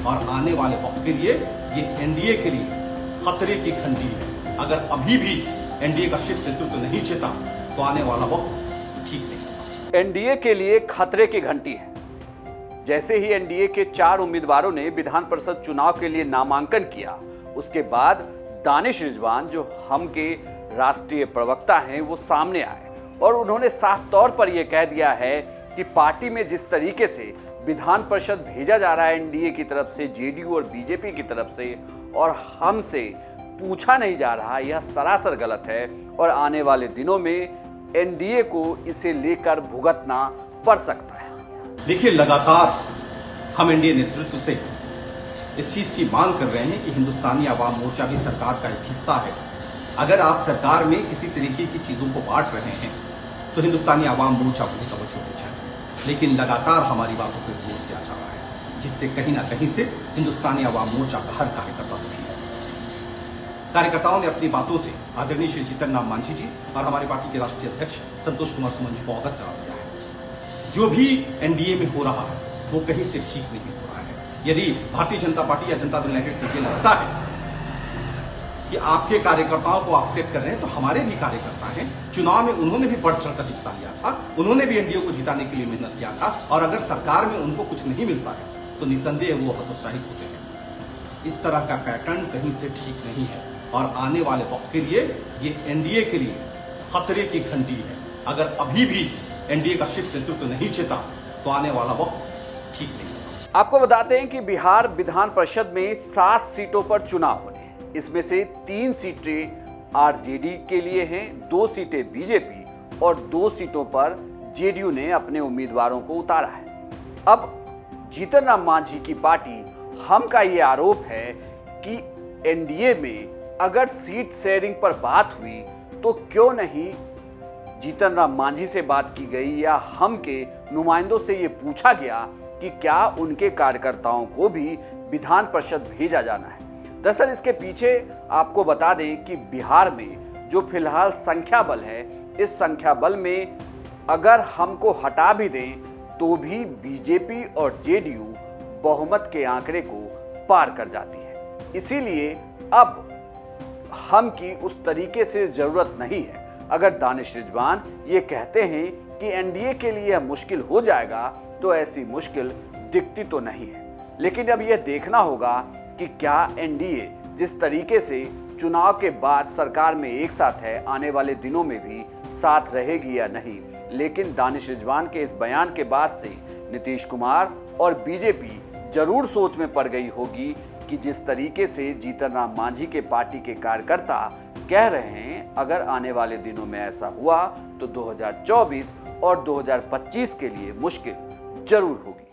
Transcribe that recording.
और आने वाले वक्त के लिए ये एनडीए के लिए खतरे की घंटी है। अगर अभी भी एनडीए का शीर्ष नेतृत्व नहीं चेता तो आने वाला वक्त ठीक नहीं। एनडीए के लिए खतरे की घंटी है। जैसे ही एनडीए के 4 उम्मीदवारों ने विधान परिषद चुनाव के लिए नामांकन किया, उसके बाद दानिश रिजवान, जो हम के राष्ट्रीय प्रवक्ता हैं, वो सामने आए और उन्होंने साफ तौर पर यह कह दिया है कि पार्टी में जिस तरीके से विधान परिषद भेजा जा रहा है एनडीए की तरफ से, जेडीयू और बीजेपी की तरफ से, और हमसे पूछा नहीं जा रहा, यह सरासर गलत है और आने वाले दिनों में एनडीए को इसे लेकर भुगतना पड़ सकता है। देखिए, लगातार हम एनडीए नेतृत्व से इस चीज की मांग कर रहे हैं कि हिंदुस्तानी आवाम मोर्चा भी सरकार का एक हिस्सा है। अगर आप सरकार में किसी तरीके की चीजों को बांट रहे हैं तो हिंदुस्तानी आवाम मोर्चा को तवज्जो हो जाए। लेकिन लगातार हमारी बातों पर जोर दिया जा रहा है, जिससे कहीं ना कहीं से हिंदुस्तानी आवाम मोर्चा का हर कार्यकर्ता दुखी है। कार्यकर्ताओं ने अपनी बातों से आदरणीय श्री जीतन राम मांझी जी और हमारी पार्टी के राष्ट्रीय अध्यक्ष संतोष कुमार सुमन जी को अवगत करा दिया है। जो भी एनडीए में हो रहा है वो कहीं से ठीक नहीं हो रहा है। यदि भारतीय जनता पार्टी या जनता दल यूनाइटेड को ये लगता है कि आपके कार्यकर्ताओं को अपसेट कर रहे हैं, तो हमारे भी कार्यकर्ता हैं। चुनाव में उन्होंने भी बढ़ चढ़कर हिस्सा लिया था, उन्होंने भी एनडीए को जिताने के लिए मेहनत किया था, और अगर सरकार में उनको कुछ नहीं मिलता है तो निसंदेह वो हतोत्साहित होते हैं। इस तरह का पैटर्न कहीं से ठीक नहीं है और आने वाले वक्त के लिए ये एनडीए के लिए खतरे की घंटी है। अगर अभी भी एनडीए का शीर्ष नेतृत्व नहीं चेता तो आने वाला वक्त ठीक नहीं होगा। आपको बताते हैं कि बिहार विधान परिषद में 7 सीटों पर चुनाव होने हैं। इसमें से 3 सीटें आरजेडी के लिए हैं, 2 सीटें बीजेपी और 2 सीटों पर जेडीयू ने अपने उम्मीदवारों को उतारा है। अब जीतन राम मांझी की पार्टी हम का ये आरोप है कि एनडीए में अगर सीट शेयरिंग पर बात हुई तो क्यों नहीं जीतन राम मांझी से बात की गई या हम के नुमाइंदों से ये पूछा गया कि क्या उनके कार्यकर्ताओं को भी विधान परिषद भेजा जाना है। दरअसल इसके पीछे आपको बता दें कि बिहार में जो फिलहाल संख्या बल है, इस संख्या बल में अगर हमको हटा भी दें तो भी बीजेपी और जेडीयू बहुमत के आंकड़े को पार कर जाती है। इसीलिए अब हम की उस तरीके से जरूरत नहीं है। अगर दानिश रिजवान ये कहते हैं कि एनडीए के लिए यह मुश्किल हो जाएगा तो ऐसी मुश्किल दिखती तो नहीं है। लेकिन अब यह देखना होगा कि क्या एनडीए जिस तरीके से चुनाव के बाद सरकार में एक साथ है, आने वाले दिनों में भी साथ रहेगी या नहीं। लेकिन दानिश रिजवान के इस बयान के बाद से नीतीश कुमार और बीजेपी जरूर सोच में पड़ गई होगी कि जिस तरीके से जीतन राम मांझी के पार्टी के कार्यकर्ता कह रहे हैं, अगर आने वाले दिनों में ऐसा हुआ तो 2024 और 2025 के लिए मुश्किल जरूर होगी।